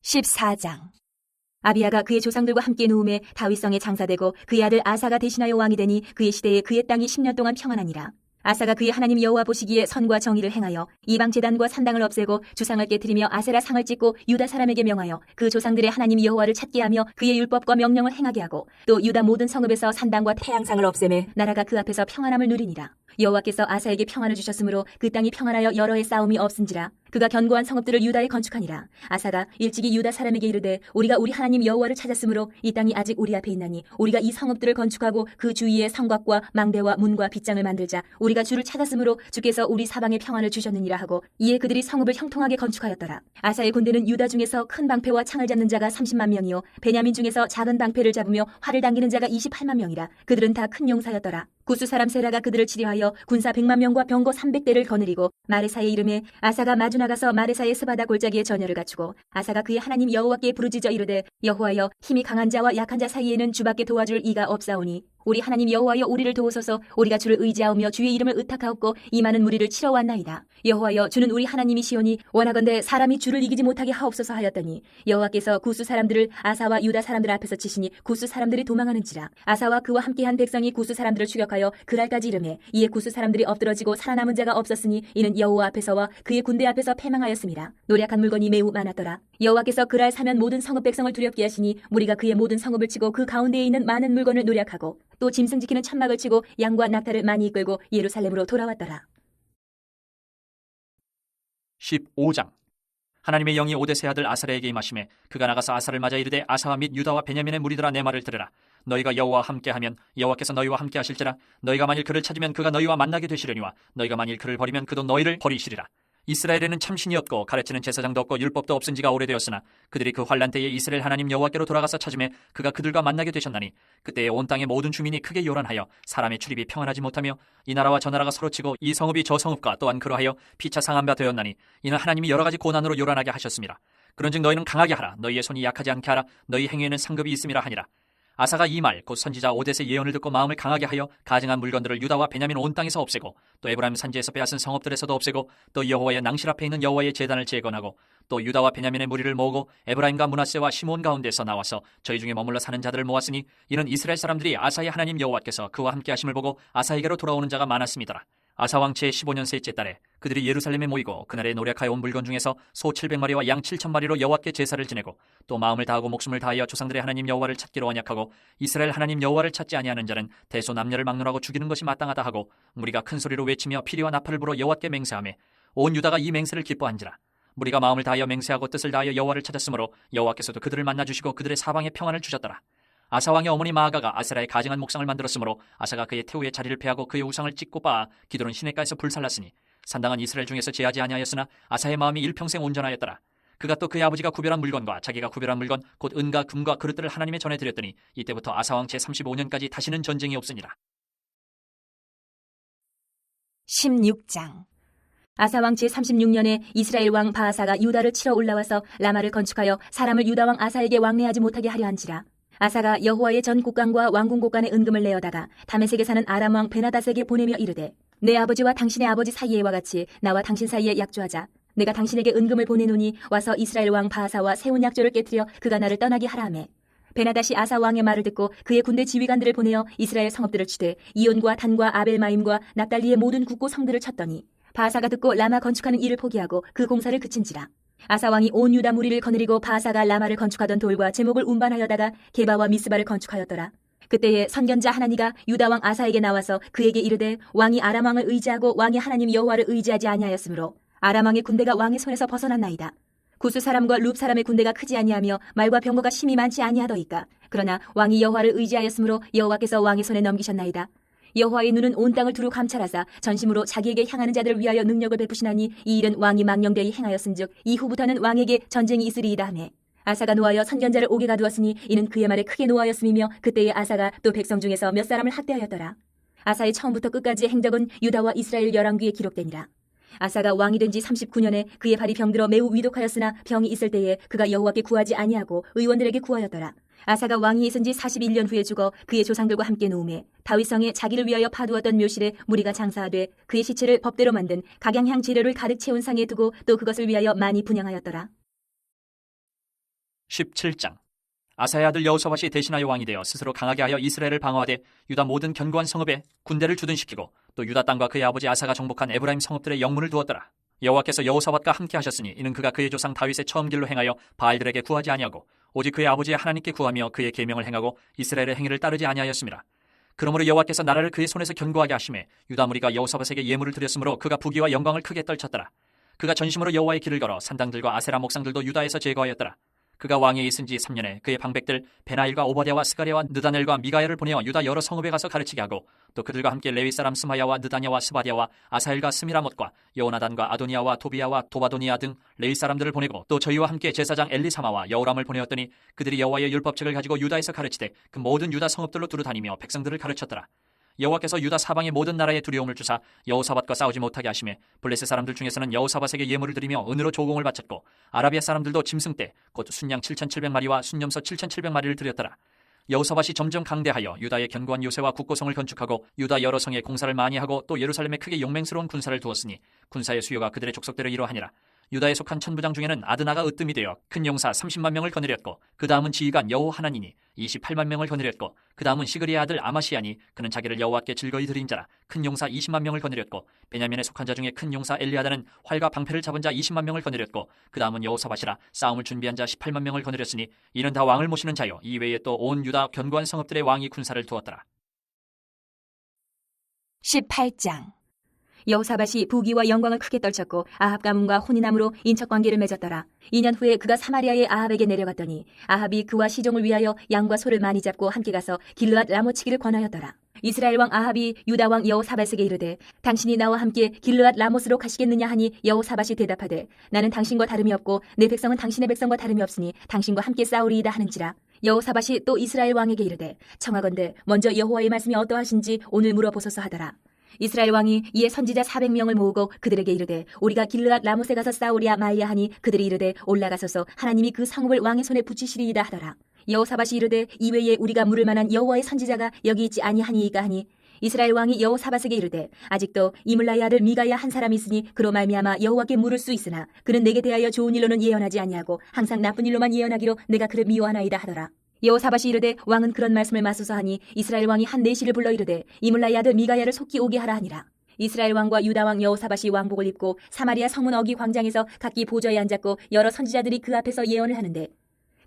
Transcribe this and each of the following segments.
14장. 아비야가 그의 조상들과 함께 누움에 다윗성에 장사되고 그의 아들 아사가 대신하여 왕이 되니 그의 시대에 그의 땅이 10년 동안 평안하니라. 아사가 그의 하나님 여호와 보시기에 선과 정의를 행하여 이방 제단과 산당을 없애고 주상을 깨뜨리며 아세라 상을 찢고 유다 사람에게 명하여 그 조상들의 하나님 여호와를 찾게 하며 그의 율법과 명령을 행하게 하고 또 유다 모든 성읍에서 산당과 태양상을 없애매 나라가 그 앞에서 평안함을 누리니라. 여호와께서 아사에게 평안을 주셨으므로 그 땅이 평안하여 여러 해 싸움이 없은지라. 그가 견고한 성읍들을 유다에 건축하니라. 아사가 일찍이 유다 사람에게 이르되 우리가 우리 하나님 여호와를 찾았으므로 이 땅이 아직 우리 앞에 있나니 우리가 이 성읍들을 건축하고 그 주위에 성곽과 망대와 문과 빗장을 만들자. 우리가 주를 찾았으므로 주께서 우리 사방에 평안을 주셨느니라 하고 이에 그들이 성읍을 형통하게 건축하였더라. 아사의 군대는 유다 중에서 큰 방패와 창을 잡는 자가 30만 명이요 베냐민 중에서 작은 방패를 잡으며 활을 당기는 자가 28만 명이라. 그들은 다 큰 용사였더라. 구스 사람 세라가 그들을 치료하여 군사 100만 명과 병거 300대를 거느리고 마레사의 이름에 아사가 마주 나가서 마레사의 스바다 골짜기에 전열을 갖추고 아사가 그의 하나님 여호와께 부르짖어 이르되 여호와여 힘이 강한 자와 약한 자 사이에는 주밖에 도와줄 이가 없사오니 우리 하나님 여호와여 우리를 도우소서. 우리가 주를 의지하오며 주의 이름을 의탁하옵고 이 많은 무리를 치러 왔나이다. 여호와여 주는 우리 하나님이시오니 원하건대 사람이 주를 이기지 못하게 하옵소서 하였더니 여호와께서 구스 사람들을 아사와 유다 사람들 앞에서 치시니 구스 사람들이 도망하는지라. 아사와 그와 함께한 백성이 구스 사람들을 추격하여 그랄까지 이르매 이에 구스 사람들이 엎드러지고 살아남은 자가 없었으니 이는 여호와 앞에서와 그의 군대 앞에서 패망하였습니다. 노략한 물건이 매우 많았더라. 여호와께서 그랄 사면 모든 성읍 백성을 두렵게 하시니 무리가 그의 모든 성읍을 치고 그 가운데에 있는 많은 물건을 노략하고 또 짐승 지키는 천막을 치고 양과 낙타를 많이 이끌고 예루살렘으로 돌아왔더라. 15장. 하나님의 영이 오데스의 아들 아사랴에게 임하시매 그가 나가서 아사를 맞아 이르되 아사와 및 유다와 베냐민의 무리들아 내 말을 들으라. 너희가 여호와와 함께하면 여호와께서 너희와 함께 하실지라. 너희가 만일 그를 찾으면 그가 너희와 만나게 되시려니와 너희가 만일 그를 버리면 그도 너희를 버리시리라. 이스라엘에는 참신이 없고 가르치는 제사장도 없고 율법도 없은 지가 오래되었으나 그들이 그 환난 때에 이스라엘 하나님 여호와께로 돌아가서 찾으매 그가 그들과 만나게 되셨나니 그때에 온 땅의 모든 주민이 크게 요란하여 사람의 출입이 평안하지 못하며 이 나라와 저 나라가 서로 치고 이 성읍이 저 성읍과 또한 그러하여 피차 상한 바 되었나니 이는 하나님이 여러 가지 고난으로 요란하게 하셨습니다. 그런즉 너희는 강하게 하라. 너희의 손이 약하지 않게 하라. 너희 행위에는 상급이 있음이라 하니라. 아사가 이 말 곧 선지자 오데스의 예언을 듣고 마음을 강하게 하여 가증한 물건들을 유다와 베냐민 온 땅에서 없애고 또 에브라임 산지에서 빼앗은 성읍들에서도 없애고 또 여호와의 낭실 앞에 있는 여호와의 제단을 재건하고 또 유다와 베냐민의 무리를 모으고 에브라임과 므낫세와 시몬 가운데서 나와서 저희 중에 머물러 사는 자들을 모았으니 이는 이스라엘 사람들이 아사의 하나님 여호와께서 그와 함께 하심을 보고 아사에게로 돌아오는 자가 많았습니다. 아사 왕 제15년 셋째 달에 그들이 예루살렘에 모이고 그날에 노력하여 온 물건 중에서 소 700마리와 양 7,000마리로 여호와께 제사를 지내고 또 마음을 다하고 목숨을 다하여 조상들의 하나님 여호와를 찾기로 언약하고 이스라엘 하나님 여호와를 찾지 아니하는 자는 대소 남녀를 막론하고 죽이는 것이 마땅하다 하고 무리가 큰 소리로 외치며 피리와 나팔을 불어 여호와께 맹세하며 온 유다가 이 맹세를 기뻐한지라. 무리가 마음을 다하여 맹세하고 뜻을 다하여 여호와를 찾았으므로 여호와께서도 그들을 만나주시고 그들의 사방에 평안을 주셨더라. 아사 왕의 어머니 마아가가 아세라의 가증한 목상을 만들었으므로 아사가 그의 태우의 자리를 패하고 그의 우상을 찢고 빻아 기드론 시냇가에서 불살랐으니 산당은 이스라엘 중에서 제하지 아니하였으나 아사의 마음이 일평생 온전하였더라. 그가 또 그의 아버지가 구별한 물건과 자기가 구별한 물건 곧 은과 금과 그릇들을 하나님의 전에 드렸더니 이때부터 아사 왕 제35년까지 다시는 전쟁이 없으니라. 16장. 아사 왕 제36년에 이스라엘 왕 바아사가 유다를 치러 올라와서 라마를 건축하여 사람을 유다 왕 아사에게 왕래하지 못하게 하려 한지라. 아사가 여호와의 전 곡간과 왕궁 곡간에 은금을 내어다가 다메섹에 사는 아람 왕 베나닷에게 보내며 이르되 내 아버지와 당신의 아버지 사이에와 같이 나와 당신 사이에 약조하자. 내가 당신에게 은금을 보내노니 와서 이스라엘 왕 바아사와 세운 약조를 깨뜨려 그가 나를 떠나게 하라 하매 베나닷이 아사 왕의 말을 듣고 그의 군대 지휘관들을 보내어 이스라엘 성읍들을 치되 이온과 단과 아벨마임과 납달리의 모든 국고 성들을 쳤더니 바아사가 듣고 라마 건축하는 일을 포기하고 그 공사를 그친지라. 아사 왕이 온 유다 무리를 거느리고 바아사가 라마를 건축하던 돌과 제목을 운반하여다가 게바와 미스바를 건축하였더라. 그때에 선견자 하나니가 유다 왕 아사에게 나와서 그에게 이르되 왕이 아람 왕을 의지하고 왕의 하나님 여호와를 의지하지 아니하였으므로 아람 왕의 군대가 왕의 손에서 벗어났나이다. 구스 사람과 룹 사람의 군대가 크지 아니하며 말과 병거가 심히 많지 아니하더이까. 그러나 왕이 여호와를 의지하였으므로 여호와께서 왕의 손에 넘기셨나이다. 여호와의 눈은 온 땅을 두루 감찰하사 전심으로 자기에게 향하는 자들을 위하여 능력을 베푸시나니 이 일은 왕이 망령되이 행하였은즉 이후부터는 왕에게 전쟁이 있으리이다 하매 아사가 노하여 선견자를 옥에 가두었으니 이는 그의 말에 크게 노하였음이며 그때에 아사가 또 백성 중에서 몇 사람을 학대하였더라. 아사의 처음부터 끝까지의 행적은 유다와 이스라엘 열왕기에 기록되니라. 아사가 왕이 된 지 39년에 그의 발이 병들어 매우 위독하였으나 병이 있을 때에 그가 여호와께 구하지 아니하고 의원들에게 구하였더라. 아사가 왕이 있은 지 41년 후에 죽어 그의 조상들과 함께 누우매 다윗성에 자기를 위하여 파두었던 묘실에 무리가 장사하되 그의 시체를 법대로 만든 각양향 재료를 가득 채운 상에 두고 또 그것을 위하여 많이 분향하였더라. 17장. 아사의 아들 여호사밧이 대신하여 왕이 되어 스스로 강하게 하여 이스라엘을 방어하되 유다 모든 견고한 성읍에 군대를 주둔시키고 또 유다 땅과 그의 아버지 아사가 정복한 에브라임 성읍들의 영문을 두었더라. 여호와께서 여호사밧과 함께 하셨으니 이는 그가 그의 조상 다윗의 처음 길로 행하여 바알들에게 구하지 아니하고 오직 그의 아버지의 하나님께 구하며 그의 계명을 행하고 이스라엘의 행위를 따르지 아니하였습니다. 그러므로 여호와께서 나라를 그의 손에서 견고하게 하심에 유다 무리가 여호사밧에게 예물을 드렸으므로 그가 부귀와 영광을 크게 떨쳤더라. 그가 전심으로 여호와의 길을 걸어 산당들과 아세라 목상들도 유다에서 제거하였더라. 그가 왕위에 있은 지 3년에 그의 방백들 베나일과 오바댜와 스가랴와 느다넬과 미가야를 보내어 유다 여러 성읍에 가서 가르치게 하고 또 그들과 함께 레위 사람 스마야와 느다냐와 스바랴와 아사엘과 스미라못과 여호나단과 아도니아와 도비야와 도바도니아 등 레위 사람들을 보내고 또 저희와 함께 제사장 엘리사마와 여호람을 보내었더니 그들이 여호와의 율법책을 가지고 유다에서 가르치되 그 모든 유다 성읍들로 두루 다니며 백성들을 가르쳤더라. 여호와께서 유다 사방의 모든 나라에 두려움을 주사 여호사밧과 싸우지 못하게 하심에 블레셋 사람들 중에서는 여호사밧에게 예물을 드리며 은으로 조공을 바쳤고 아라비아 사람들도 짐승떼 곧 순양 7,700마리와 순염소 7,700마리를 드렸더라. 여호사밧이 점점 강대하여 유다의 견고한 요새와 국고성을 건축하고 유다 여러 성에 공사를 많이 하고 또 예루살렘에 크게 용맹스러운 군사를 두었으니 군사의 수요가 그들의 족속대로 이러하니라. 유다에 속한 천부장 중에는 아드나가 으뜸이 되어 큰 용사 30만 명을 거느렸고 그 다음은 지휘관 여호 하나니니 28만 명을 거느렸고 그 다음은 시그리의 아들 아마시아니 그는 자기를 여호와께 즐거이 드린 자라 큰 용사 20만 명을 거느렸고 베냐민에 속한 자 중에 큰 용사 엘리아다는 활과 방패를 잡은 자 20만 명을 거느렸고 그 다음은 여호사밧이라 싸움을 준비한 자 18만 명을 거느렸으니 이는 다 왕을 모시는 자요 이외에 또 온 유다 견고한 성읍들의 왕이 군사를 두었더라. 18장. 여호사밧이 부귀와 영광을 크게 떨쳤고 아합 가문과 혼인함으로 인척관계를 맺었더라. 2년 후에 그가 사마리아의 아합에게 내려갔더니 아합이 그와 시종을 위하여 양과 소를 많이 잡고 함께 가서 길르앗 라모치기를 권하였더라. 이스라엘 왕 아합이 유다 왕 여호사밧에게 이르되 당신이 나와 함께 길르앗 라모스로 가시겠느냐 하니 여호사밧이 대답하되 나는 당신과 다름이 없고 내 백성은 당신의 백성과 다름이 없으니 당신과 함께 싸우리이다 하는지라. 여호사밧이 또 이스라엘 왕에게 이르되 청하건대 먼저 여호와의 말씀이 어떠하신지 오늘 물어보소서 하더라. 이스라엘 왕이 이에 선지자 400명을 모으고 그들에게 이르되 우리가 길르앗 라못에 가서 싸우랴 말랴 하니 그들이 이르되 올라가소서 하나님이 그 성읍을 왕의 손에 붙이시리이다 하더라. 여호사밧이 이르되 이외에 우리가 물을 만한 여호와의 선지자가 여기 있지 아니하니이까 하니 이스라엘 왕이 여호사밧에게 이르되 아직도 이물라의 아들 미가야 한 사람이 있으니 그로 말미암아 여호와께 물을 수 있으나 그는 내게 대하여 좋은 일로는 예언하지 아니하고 항상 나쁜 일로만 예언하기로 내가 그를 미워하나이다 하더라. 여호사밧이 이르되 왕은 그런 말씀을 마소서 하니 이스라엘 왕이 한 내시를 불러 이르되 이물라의 아들 미가야를 속히 오게 하라 하니라. 이스라엘 왕과 유다 왕 여호사밧이 왕복을 입고 사마리아 성문 어기 광장에서 각기 보좌에 앉았고 여러 선지자들이 그 앞에서 예언을 하는데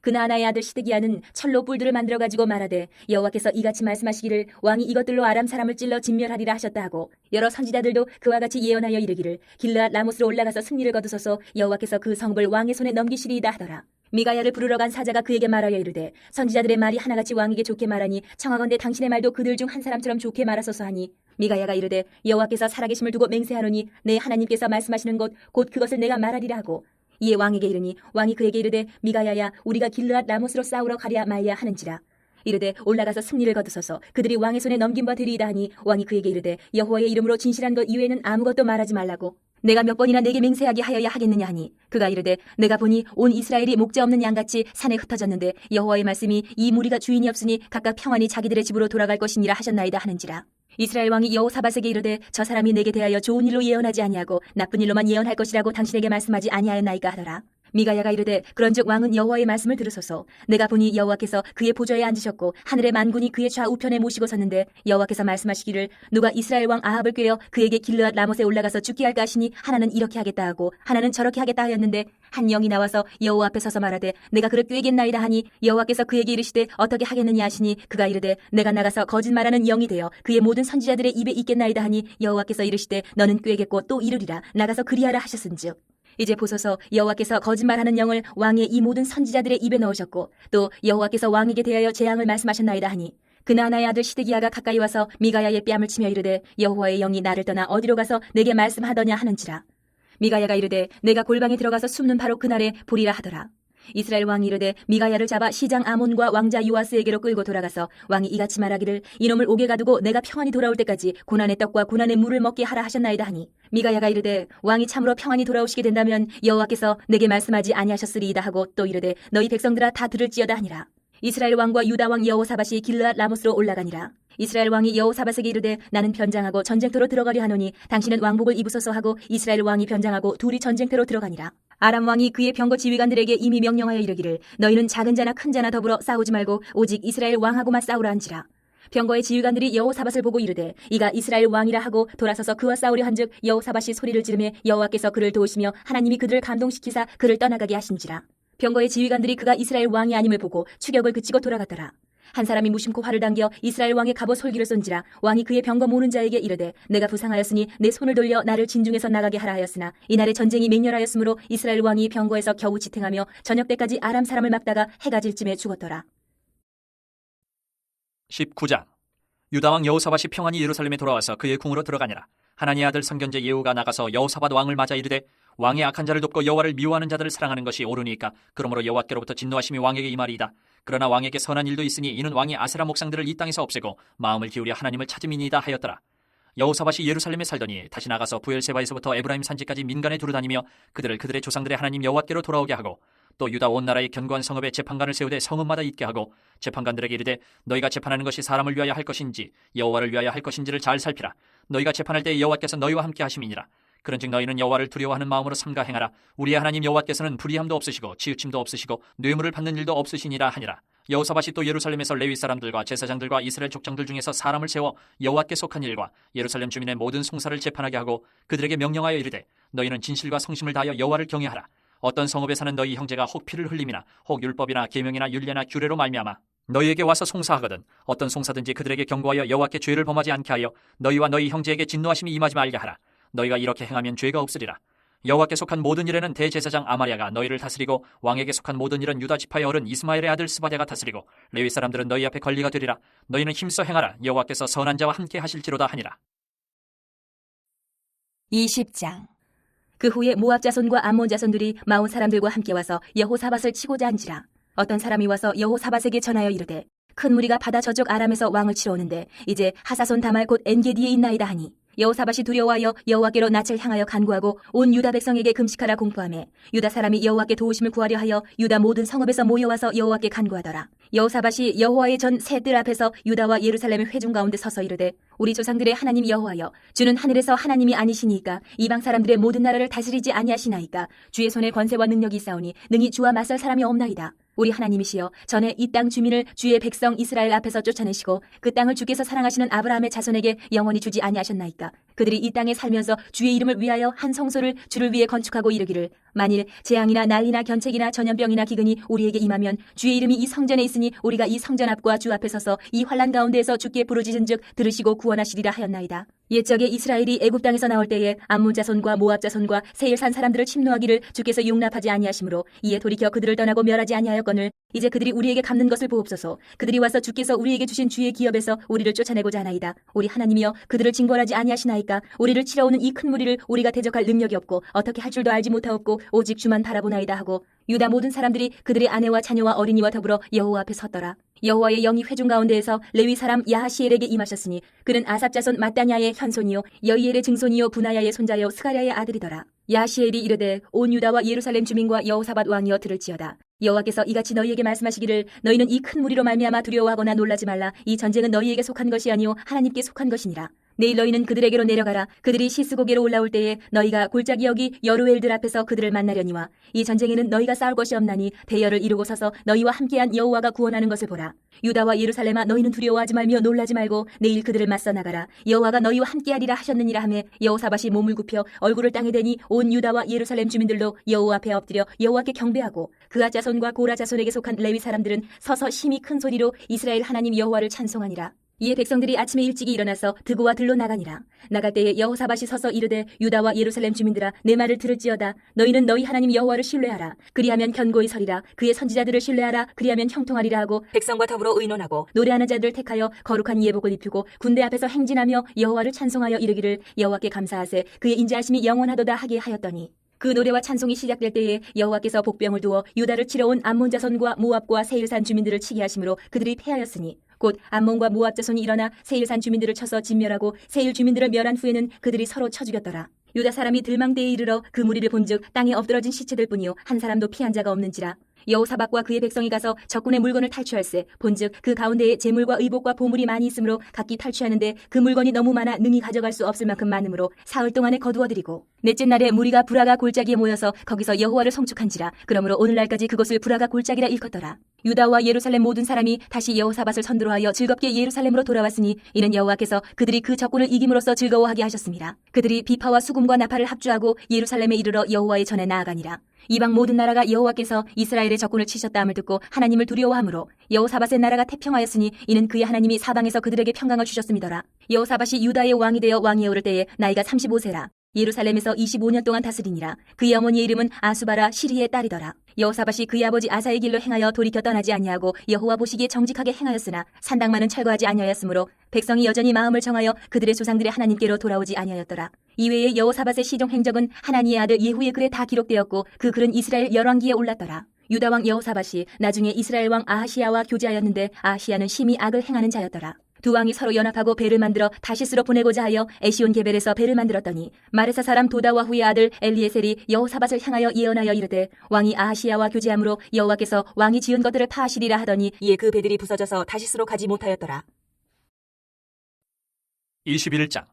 그나아나의 아들 시드기야는 철로 뿔들을 만들어 가지고 말하되 여호와께서 이같이 말씀하시기를 왕이 이것들로 아람 사람을 찔러 진멸하리라 하셨다 하고 여러 선지자들도 그와 같이 예언하여 이르기를 길르앗 라못으로 올라가서 승리를 거두소서 여호와께서 그 성읍을 왕의 손에 넘기시리이다 하더라. 미가야를 부르러 간 사자가 그에게 말하여 이르되 선지자들의 말이 하나같이 왕에게 좋게 말하니 청하건대 당신의 말도 그들 중 한 사람처럼 좋게 말하소서 하니 미가야가 이르되 여호와께서 살아계심을 두고 맹세하노니 내 하나님께서 말씀하시는 것 곧 그것을 내가 말하리라 하고 이에 왕에게 이르니 왕이 그에게 이르되 미가야야 우리가 길르앗 라못으로 싸우러 가랴 말랴 하는지라. 이르되 올라가서 승리를 거두소서 그들이 왕의 손에 넘긴 바 되리이다 하니 왕이 그에게 이르되 여호와의 이름으로 진실한 것 이외에는 아무것도 말하지 말라고 내가 몇 번이나 내게 맹세하게 하여야 하겠느냐 하니 그가 이르되 내가 보니 온 이스라엘이 목자 없는 양같이 산에 흩어졌는데 여호와의 말씀이 이 무리가 주인이 없으니 각각 평안히 자기들의 집으로 돌아갈 것이니라 하셨나이다 하는지라. 이스라엘 왕이 여호사밧에게 이르되 저 사람이 내게 대하여 좋은 일로 예언하지 아니하고 나쁜 일로만 예언할 것이라고 당신에게 말씀하지 아니하였나이까 하더라. 미가야가 이르되 그런즉 왕은 여호와의 말씀을 들으소서 내가 보니 여호와께서 그의 보좌에 앉으셨고 하늘의 만군이 그의 좌우편에 모시고 섰는데 여호와께서 말씀하시기를 누가 이스라엘 왕 아합을 꾀어 그에게 길르앗 라못에 올라가서 죽게 할까 하시니 하나는 이렇게 하겠다 하고 하나는 저렇게 하겠다 하였는데 한 영이 나와서 여호와 앞에 서서 말하되 내가 그를 꾀겠나이다 하니 여호와께서 그에게 이르시되 어떻게 하겠느냐 하시니 그가 이르되 내가 나가서 거짓말하는 영이 되어 그의 모든 선지자들의 입에 있겠나이다 하니 여호와께서 이르시되 너는 꾀겠고 또 이르리라 나가서 그리하라 하셨은즉 이제 보소서 여호와께서 거짓말하는 영을 왕의 이 모든 선지자들의 입에 넣으셨고 또 여호와께서 왕에게 대하여 재앙을 말씀하셨나이다 하니 그나아나의 아들 시드기야가 가까이 와서 미가야의 뺨을 치며 이르되 여호와의 영이 나를 떠나 어디로 가서 내게 말씀하더냐 하는지라. 미가야가 이르되 내가 골방에 들어가서 숨는 바로 그날에 보리라 하더라. 이스라엘 왕이 이르되 미가야를 잡아 시장 아몬과 왕자 요아스에게로 끌고 돌아가서 왕이 이같이 말하기를 이놈을 옥에 가두고 내가 평안히 돌아올 때까지 고난의 떡과 고난의 물을 먹게 하라 하셨나이다 하니 미가야가 이르되 왕이 참으로 평안히 돌아오시게 된다면 여호와께서 내게 말씀하지 아니하셨으리이다 하고 또 이르되 너희 백성들아 다 들을지어다 하니라. 이스라엘 왕과 유다 왕 여호사밧이 길르앗 라못으로 올라가니라. 이스라엘 왕이 여호사밧에게 이르되 나는 변장하고 전쟁터로 들어가려 하노니 당신은 왕복을 입으소서 하고 이스라엘 왕이 변장하고 둘이 전쟁터로 들어가니라. 아람 왕이 그의 병거 지휘관들에게 이미 명령하여 이르기를 너희는 작은 자나 큰 자나 더불어 싸우지 말고 오직 이스라엘 왕하고만 싸우라 한지라. 병거의 지휘관들이 여호사밧을 보고 이르되 이가 이스라엘 왕이라 하고 돌아서서 그와 싸우려 한즉 여호사밧이 소리를 지르매 여호와께서 그를 도우시며 하나님이 그들을 감동시키사 그를 떠나가게 하신지라. 병거의 지휘관들이 그가 이스라엘 왕이 아님을 보고 추격을 그치고 돌아갔더라. 한 사람이 무심코 활을 당겨 이스라엘 왕의 갑옷 솔기를 쏜지라. 왕이 그의 병거 모는 자에게 이르되 내가 부상하였으니 내 손을 돌려 나를 진중에서 나가게 하라 하였으나 이날에 전쟁이 맹렬하였으므로 이스라엘 왕이 병거에서 겨우 지탱하며 저녁 때까지 아람 사람을 막다가 해가 질 쯤에 죽었더라. 19장. 유다왕 여호사밧이 평안히 예루살렘에 돌아와서 그의 궁으로 들어가니라. 하나니의 아들 선견제 예후가 나가서 여호사밧 왕을 맞아 이르되 왕의 악한 자를 돕고 여호와를 미워하는 자들을 사랑하는 것이 옳으니까 그러므로 여호와께로부터 진노하심이 왕에게 임하리이다. 그러나 왕에게 선한 일도 있으니 이는 왕이 아세라 목상들을 이 땅에서 없애고 마음을 기울여 하나님을 찾음이니이다 하였더라. 여호사밧이 예루살렘에 살더니 다시 나가서 부엘세바에서부터 에브라임 산지까지 민간에 두루다니며 그들의 조상들의 하나님 여호와께로 돌아오게 하고 또 유다 온 나라의 견고한 성읍에 재판관을 세우되 성읍마다 있게 하고 재판관들에게 이르되 너희가 재판하는 것이 사람을 위하여 할 것인지 여호와를 위하여 할 것인지를 잘 살피라. 너희가 재판할 때 여호와께서 너희와 함께 하심이니라. 그런즉 너희는 여호와를 두려워하는 마음으로 삼가 행하라. 우리의 하나님 여호와께서는 불의함도 없으시고 치우침도 없으시고 뇌물을 받는 일도 없으시니라 하니라. 여호사밧이 또 예루살렘에서 레위 사람들과 제사장들과 이스라엘 족장들 중에서 사람을 세워 여호와께 속한 일과 예루살렘 주민의 모든 송사를 재판하게 하고 그들에게 명령하여 이르되 너희는 진실과 성심을 다하여 여호와를 경외하라. 어떤 성읍에 사는 너희 형제가 혹 피를 흘림이나 혹 율법이나 계명이나 율례나 규례로 말미암아 너희에게 와서 송사하거든 어떤 송사든지 그들에게 경고하여 여호와께 죄를 범하지 않게 하여 너희와 너희 형제에게 진노하심이 임하지 말게 하라. 너희가 이렇게 행하면 죄가 없으리라. 여호와께 속한 모든 일에는 대제사장 아마랴가 너희를 다스리고 왕에게 속한 모든 일은 유다 지파의 어른 이스마엘의 아들 스바랴가 다스리고 레위 사람들은 너희 앞에 권리가 되리라. 너희는 힘써 행하라. 여호와께서 선한 자와 함께 하실지로다 하니라. 20장. 그 후에 모압 자손과 암몬 자손들이 마온 사람들과 함께 와서 여호사밧을 치고자 한지라. 어떤 사람이 와서 여호사밧에게 전하여 이르되 큰 무리가 바다 저쪽 아람에서 왕을 치러 오는데 이제 하사손 다말 곧 엔게디에 있나이다 하니 여호사밧이 두려워하여 여호와께로 낯을 향하여 간구하고 온 유다 백성에게 금식하라 공포하매 유다 사람이 여호와께 도우심을 구하려 하여 유다 모든 성읍에서 모여와서 여호와께 간구하더라. 여호사밧이 여호와의 전 새 뜰 앞에서 유다와 예루살렘의 회중 가운데 서서 이르되 우리 조상들의 하나님 여호와여 주는 하늘에서 하나님이 아니시니까 이방 사람들의 모든 나라를 다스리지 아니하시나이까 주의 손에 권세와 능력이 있사오니 능히 주와 맞설 사람이 없나이다. 우리 하나님이시여 전에 이 땅 주민을 주의 백성 이스라엘 앞에서 쫓아내시고 그 땅을 주께서 사랑하시는 아브라함의 자손에게 영원히 주지 아니하셨나이까. 그들이 이 땅에 살면서 주의 이름을 위하여 한 성소를 주를 위해 건축하고 이르기를 만일 재앙이나 난리나 견책이나 전염병이나 기근이 우리에게 임하면 주의 이름이 이 성전에 있으니 우리가 이 성전 앞과 주 앞에 서서 이 환난 가운데에서 주께 부르짖은즉 들으시고 구원하시리라 하였나이다. 옛적에 이스라엘이 애굽 땅에서 나올 때에 암몬 자손과 모압 자손과 세일산 사람들을 침노하기를 주께서 용납하지 아니하시므로 이에 돌이켜 그들을 떠나고 멸하지 아니하였거늘 이제 그들이 우리에게 갚는 것을 보옵소서. 그들이 와서 주께서 우리에게 주신 주의 기업에서 우리를 쫓아내고자 하나이다. 우리 하나님이여 그들을 징벌하지 아니하시나이까. 우리를 치러오는 이 큰 무리를 우리가 대적할 능력이 없고 어떻게 할 줄도 알지 못하옵고 오직 주만 바라보나이다 하고 유다 모든 사람들이 그들의 아내와 자녀와 어린이와 더불어 여호와 앞에 섰더라. 여호와의 영이 회중 가운데에서 레위 사람 야하시엘에게 임하셨으니 그는 아삽 자손 마따냐의 현손이요 여이엘의 증손이요 분하야의 손자요 스가랴의 아들이더라. 야하시엘이 이르되 온 유다와 예루살렘 주민과 여호사밧 왕이여 들을지어다. 여호와께서 이같이 너희에게 말씀하시기를 너희는 이 큰 무리로 말미암아 두려워하거나 놀라지 말라. 이 전쟁은 너희에게 속한 것이 아니요 하나님께 속한 것이니라. 내일 너희는 그들에게로 내려가라. 그들이 시스고게로 올라올 때에 너희가 골짜기 여기 여루엘들 앞에서 그들을 만나려니와 이 전쟁에는 너희가 싸울 것이 없나니 대열을 이루고 서서 너희와 함께한 여호와가 구원하는 것을 보라. 유다와 예루살렘아 너희는 두려워하지 말며 놀라지 말고 내일 그들을 맞서 나가라. 여호와가 너희와 함께하리라 하셨느니라 하매 여호사밧이 몸을 굽혀 얼굴을 땅에 대니 온 유다와 예루살렘 주민들도 여호와 앞에 엎드려 여호와께 경배하고 그아 자손과 고라 자손에게 속한 레위 사람들은 서서 심히 큰 소리로 이스라엘 하나님 여호와를 찬송하니라. 이에 백성들이 아침에 일찍이 일어나서 드고와 들로 나가니라. 나갈 때에 여호사밧이 서서 이르되 유다와 예루살렘 주민들아 내 말을 들을지어다. 너희는 너희 하나님 여호와를 신뢰하라. 그리하면 견고히 서리라. 그의 선지자들을 신뢰하라. 그리하면 형통하리라 하고 백성과 더불어 의논하고 노래하는 자들을 택하여 거룩한 예복을 입히고 군대 앞에서 행진하며 여호와를 찬송하여 이르기를 여호와께 감사하세 그의 인자하심이 영원하도다 하게 하였더니 그 노래와 찬송이 시작될 때에 여호와께서 복병을 두어 유다를 치러 온 암몬 자손과 모압과 세일산 주민들을 치게 하심으로 그들이 패하였으니 곧 암몬과 모압 자손이 일어나 세일산 주민들을 쳐서 진멸하고 세일 주민들을 멸한 후에는 그들이 서로 쳐 죽였더라. 유다 사람이 들망대에 이르러 그 무리를 본즉 땅에 엎드러진 시체들 뿐이요 한 사람도 피한 자가 없는지라. 여호사밧과 그의 백성이 가서 적군의 물건을 탈취할세 본즉 그 가운데에 재물과 의복과 보물이 많이 있으므로 각기 탈취하는데 그 물건이 너무 많아 능히 가져갈 수 없을 만큼 많으므로 사흘 동안에 거두어들이고 넷째 날에 무리가 브라가 골짜기에 모여서 거기서 여호와를 송축한지라. 그러므로 오늘날까지 그곳을 브라가 골짜기라 일컫더라. 유다와 예루살렘 모든 사람이 다시 여호사밧을 선두로하여 즐겁게 예루살렘으로 돌아왔으니 이는 여호와께서 그들이 그 적군을 이김으로써 즐거워하게 하셨습니다. 그들이 비파와 수금과 나팔을 합주하고 예루살렘에 이르러 여호와의 전에 나아가니라. 이방 모든 나라가 여호와께서 이스라엘의 적군을 치셨다함을 듣고 하나님을 두려워하므로 여호사밧의 나라가 태평하였으니 이는 그의 하나님이 사방에서 그들에게 평강을 주셨음이더라. 여호사밧이 유다의 왕이 되어 왕위에 오를 때에 나이가 35세라. 예루살렘에서 25년 동안 다스리니라. 그의 어머니의 이름은 아수바라 시리의 딸이더라. 여호사밧이 그의 아버지 아사의 길로 행하여 돌이켜 떠나지 아니하고 여호와 보시기에 정직하게 행하였으나 산당만은 철거하지 아니하였으므로 백성이 여전히 마음을 정하여 그들의 조상들의 하나님께로 돌아오지 아니하였더라. 이외에 여호사밧의 시종 행적은 하나니의 아들 예후의 글에 다 기록되었고 그 글은 이스라엘 열왕기에 올랐더라. 유다 왕 여호사밧이 나중에 이스라엘 왕 아하시야와 교제하였는데 아하시야는 심히 악을 행하는 자였더라. 두 왕이 서로 연합하고 배를 만들어 다시스로 보내고자 하여 에시온 게벨에서 배를 만들었더니 마레사 사람 도다와 후의 아들 엘리에셀이 여호사밧을 향하여 예언하여 이르되 왕이 아하시야와 교제함으로 여호와께서 왕이 지은 것들을 파하시리라 하더니 이에 그 배들이 부서져서 다시스로 가지 못하였더라. 21장.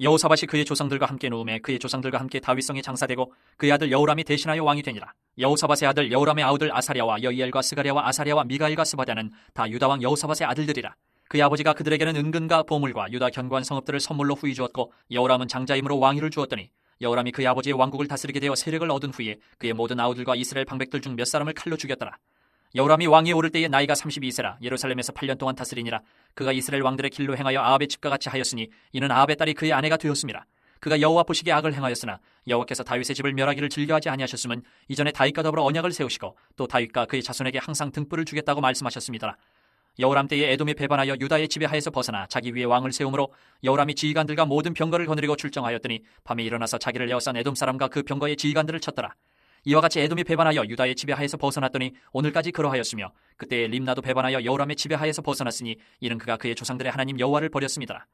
여호사밧이 그의 조상들과 함께 누움에 그의 조상들과 함께 다윗성에 장사되고 그의 아들 여호람이 대신하여 왕이 되니라. 여호사밧의 아들 여호람의 아우들 아사랴와 여이엘과 스가랴와 아사랴와 미가엘과 스바랴는 다 유다 왕 여호사밧의 아들들이라. 그의 아버지가 그들에게는 은근과 보물과 유다 견고한 성읍들을 선물로 후히 주었고 여호람은 장자임으로 왕위를 주었더니 여호람이 그의 아버지의 왕국을 다스리게 되어 세력을 얻은 후에 그의 모든 아우들과 이스라엘 방백들 중 몇 사람을 칼로 죽였더라. 여호람이 왕위에 오를 때에 나이가 32세라 예루살렘에서 8년 동안 다스리니라. 그가 이스라엘 왕들의 길로 행하여 아합의 집과 같이 하였으니 이는 아합의 딸이 그의 아내가 되었음이라. 그가 여호와 보시기에 악을 행하였으나 여호와께서 다윗의 집을 멸하기를 즐겨하지 아니하셨음은 이전에 다윗과 더불어 언약을 세우시고 또 다윗과 그의 자손에게 항상 등불을 주겠다고 말씀하셨습니다. 여호람 때에 에돔이 배반하여 유다의 지배하에서 벗어나 자기 위에 왕을 세우므로 여호람이 지휘관들과 모든 병거를 거느리고 출정하였더니 밤에 일어나서 자기를 에워싼 에돔 사람과 그 병거의 지휘관들을 쳤더라. 이와 같이 에돔이 배반하여 유다의 지배하에서 벗어났더니 오늘까지 그러하였으며 그때에 림나도 배반하여 여호람의 지배하에서 벗어났으니 이는 그가 그의 조상들의 하나님 여호와를 버렸습니다.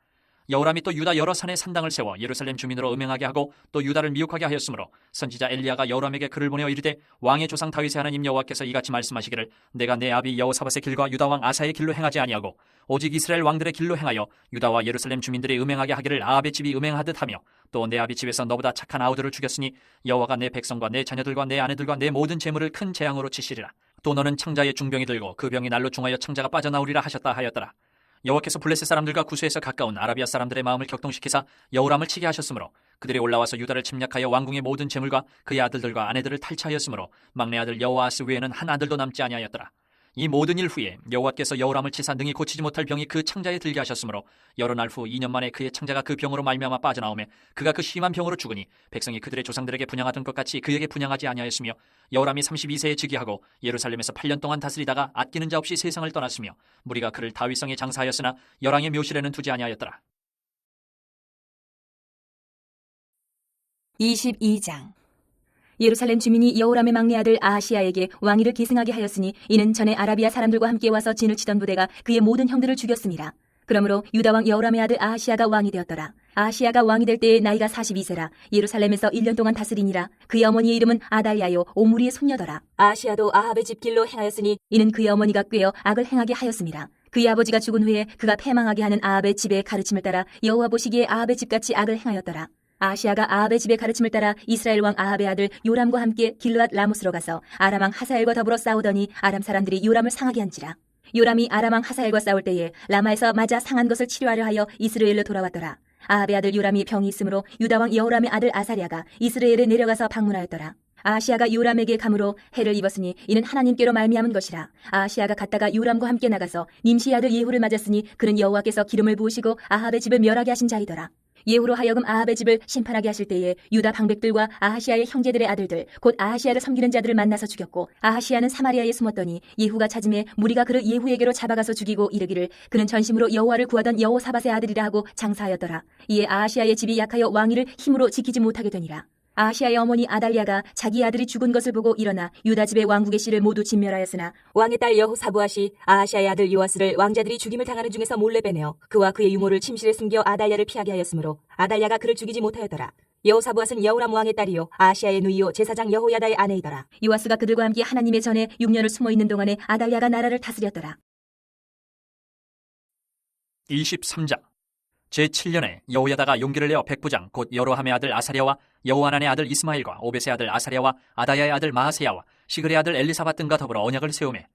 여호람이 또 유다 여러 산에 산당을 세워 예루살렘 주민으로 음행하게 하고 또 유다를 미혹하게 하였으므로 선지자 엘리야가 여호람에게 글을 보내어 이르되 왕의 조상 다윗의 하나님 여호와께서 이같이 말씀하시기를 내가 내 아비 여호사밧의 길과 유다 왕 아사의 길로 행하지 아니하고 오직 이스라엘 왕들의 길로 행하여 유다와 예루살렘 주민들이 음행하게 하기를 아합의 집이 음행하듯 하며 또 내 아비 집에서 너보다 착한 아우들을 죽였으니 여호와가 내 백성과 내 자녀들과 내 아내들과 내 모든 재물을 큰 재앙으로 치시리라. 또 너는 창자의 중병이 들고 그 병이 날로 중하여 창자가 빠져나오리라 하셨다 하였더라. 여호와께서 블레셋 사람들과 구스에서 가까운 아라비아 사람들의 마음을 격동시키사 여호람을 치게 하셨으므로 그들이 올라와서 유다를 침략하여 왕궁의 모든 재물과 그의 아들들과 아내들을 탈취하였으므로 막내 아들 여호아스 외에는 한 아들도 남지 아니하였더라. 이 모든 일 후에 여호와께서 여호람을 치사 능히 고치지 못할 병이 그 창자에 들게 하셨으므로 여러 날 후 2년 만에 그의 창자가 그 병으로 말미암아 빠져나오매 그가 그 심한 병으로 죽으니 백성이 그들의 조상들에게 분향하던 것 같이 그에게 분향하지 아니하였으며 여호람이 32세에 즉위하고 예루살렘에서 8년 동안 다스리다가 아끼는 자 없이 세상을 떠났으며 무리가 그를 다윗성에 장사하였으나 열왕의 묘실에는 두지 아니하였더라. 22장. 예루살렘 주민이 여호람의 막내 아들 아하시야에게 왕위를 계승하게 하였으니 이는 전에 아라비아 사람들과 함께 와서 진을 치던 부대가 그의 모든 형들을 죽였습니다. 그러므로 유다 왕 여호람의 아들 아하시야가 왕이 되었더라. 아하시야가 왕이 될 때에 나이가 42세라 예루살렘에서 1년 동안 다스리니라. 그의 어머니의 이름은 아달야요 오므리의 손녀더라. 아하시야도 아합의 집 길로 행하였으니 이는 그의 어머니가 꾀어 악을 행하게 하였습니다. 그의 아버지가 죽은 후에 그가 패망하게 하는 아합의 집의 가르침을 따라 여호와 보시기에 아합의 집같이 악을 행하였더라. 아하시야가 아합의 집의 가르침을 따라 이스라엘 왕 아합의 아들 요람과 함께 길르앗 라모스로 가서 아람 왕 하사엘과 더불어 싸우더니 아람 사람들이 요람을 상하게 한지라. 요람이 아람 왕 하사엘과 싸울 때에 라마에서 맞아 상한 것을 치료하려 하여 이스라엘로 돌아왔더라. 아합의 아들 요람이 병이 있으므로 유다 왕 여호람의 아들 아사랴가 이스라엘에 내려가서 방문하였더라. 아하시야가 요람에게 감으로 해를 입었으니 이는 하나님께로 말미암은 것이라. 아하시야가 갔다가 요람과 함께 나가서 님시의 아들 예후를 맞았으니 그는 여호와께서 기름을 부으시고 아합의 집을 멸하게 하신 자이더라. 예후로 하여금 아합의 집을 심판하게 하실 때에 유다 방백들과 아하시야의 형제들의 아들들 곧 아하시야를 섬기는 자들을 만나서 죽였고 아하시야는 사마리아에 숨었더니 예후가 찾음에 무리가 그를 예후에게로 잡아가서 죽이고 이르기를 그는 전심으로 여호와를 구하던 여호사밧의 아들이라 하고 장사하였더라. 이에 아하시야의 집이 약하여 왕위를 힘으로 지키지 못하게 되니라. 아하시야의 어머니 아달랴가 자기 아들이 죽은 것을 보고 일어나 유다 집의 왕국의 씨를 모두 진멸하였으나 왕의 딸 여호사부앗이 아하시야의 아들 요아스를 왕자들이 죽임을 당하는 중에서 몰래 빼내어 그와 그의 유모를 침실에 숨겨 아달랴를 피하게 하였으므로 아달랴가 그를 죽이지 못하였더라. 여호사부앗은 여호람 왕의 딸이요 아시아의 누이요 제사장 여호야다의 아내이더라. 요아스가 그들과 함께 하나님의 전에 6년을 숨어 있는 동안에 아달랴가 나라를 다스렸더라. 23장 제7년에 여호야다가 용기를 내어 백부장 곧 여로함의 아들 아사랴와 여호하난의 아들 이스마엘과 오벳의 아들 아사랴와 아다야의 아들 마하세야와 시글의 아들 엘리사밧 등과 더불어 언약을 세우매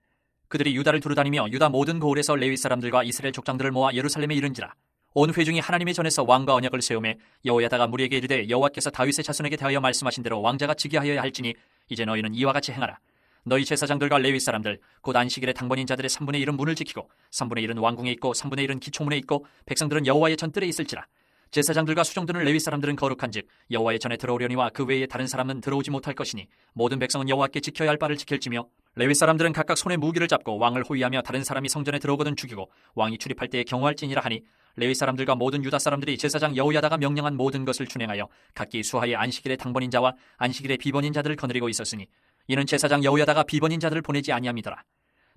그들이 유다를 두루다니며 유다 모든 고을에서 레위 사람들과 이스라엘 족장들을 모아 예루살렘에 이른지라. 온 회중이 하나님의 전에서 왕과 언약을 세우매 여호야다가 무리에게 이르되 여호와께서 다윗의 자손에게 대하여 말씀하신 대로 왕자가 지게 하여야 할지니 이제 너희는 이와 같이 행하라. 너희 제사장들과 레위 사람들 곧 안식일의 당번인 자들의 3분의 1은 문을 지키고 3분의 1은 왕궁에 있고 3분의 1은 기초문에 있고 백성들은 여호와의 전뜰에 있을지라. 제사장들과 수종드는 레위 사람들은 거룩한즉 여호와의 전에 들어오려니와 그 외에 다른 사람은 들어오지 못할 것이니 모든 백성은 여호와께 지켜야 할 바를 지킬지며 레위 사람들은 각각 손에 무기를 잡고 왕을 호위하며 다른 사람이 성전에 들어오거든 죽이고 왕이 출입할 때에 경호할지니라 하니 레위 사람들과 모든 유다 사람들이 제사장 여호야다가 명령한 모든 것을 준행하여 각기 수하의 안식일의 당번인 자와 안식일의 비번인 자들을 거느리고 있었으니 이는 제사장 여호야다가 비번인 자들을 보내지 아니함이더라.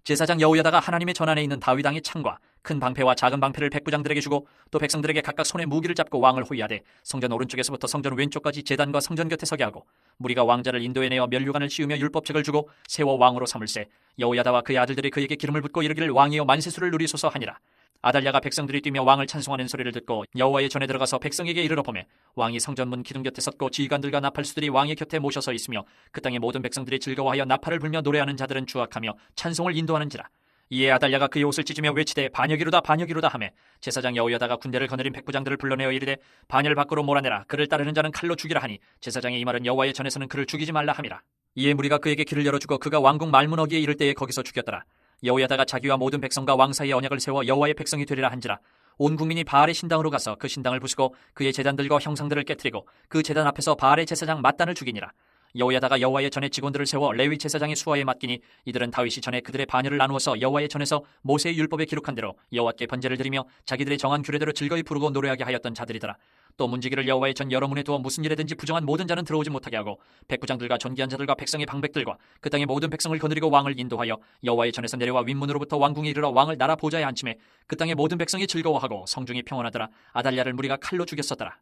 제사장 여호야다가 하나님의 전안에 있는 다윗 왕의 창과 큰 방패와 작은 방패를 백부장들에게 주고 또 백성들에게 각각 손에 무기를 잡고 왕을 호위하되 성전 오른쪽에서부터 성전 왼쪽까지 제단과 성전 곁에 서게 하고 무리가 왕자를 인도해내어 면류관을 씌우며 율법책을 주고 세워 왕으로 삼을세 여호야다와 그의 아들들이 그에게 기름을 붓고 이르기를 왕이여 만세수를 누리소서 하니라. 아달랴가 백성들이 뛰며 왕을 찬송하는 소리를 듣고 여호와의 전에 들어가서 백성에게 이르러 보매 왕이 성전문 기둥 곁에 섰고 지휘관들과 나팔수들이 왕의 곁에 모셔서 있으며 그 땅의 모든 백성들이 즐거워하여 나팔을 불며 노래하는 자들은 주악하며 찬송을 인도하는지라. 이에 아달랴가 그의 옷을 찢으며 외치되 반역이로다 반역이로다 하매 제사장 여호야다가 군대를 거느린 백부장들을 불러내어 이르되 반열 밖으로 몰아내라. 그를 따르는 자는 칼로 죽이라 하니 제사장의 이 말은 여호와의 전에서는 그를 죽이지 말라 함이라. 이에 무리가 그에게 길을 열어주고 그가 왕궁 말문어기에 이를 때에 거기서 죽였더라. 여호야다가 자기와 모든 백성과 왕 사이에 언약을 세워 여호와의 백성이 되리라 한지라. 온 국민이 바알의 신당으로 가서 그 신당을 부수고 그의 제단들과 형상들을 깨뜨리고 그 제단 앞에서 바알의 제사장 맏단을 죽이니라. 여호야다가 여호와의 전에 직원들을 세워 레위 제사장의 수하에 맡기니 이들은 다윗이 전에 그들의 반열을 나누어서 여호와의 전에서 모세의 율법에 기록한 대로 여호와께 번제를 드리며 자기들의 정한 규례대로 즐거이 부르고 노래하게 하였던 자들이더라. 또 문지기를 여호와의 전 여러 문에 두어 무슨 일에든지 부정한 모든 자는 들어오지 못하게 하고 백부장들과 존귀한 자들과 백성의 방백들과 그 땅의 모든 백성을 거느리고 왕을 인도하여 여호와의 전에서 내려와 윗문으로부터 왕궁에 이르러 왕을 나라 보좌에 앉히매 그 땅의 모든 백성이 즐거워하고 성중이 평온하더라. 아달랴를 무리가 칼로 죽였었더라.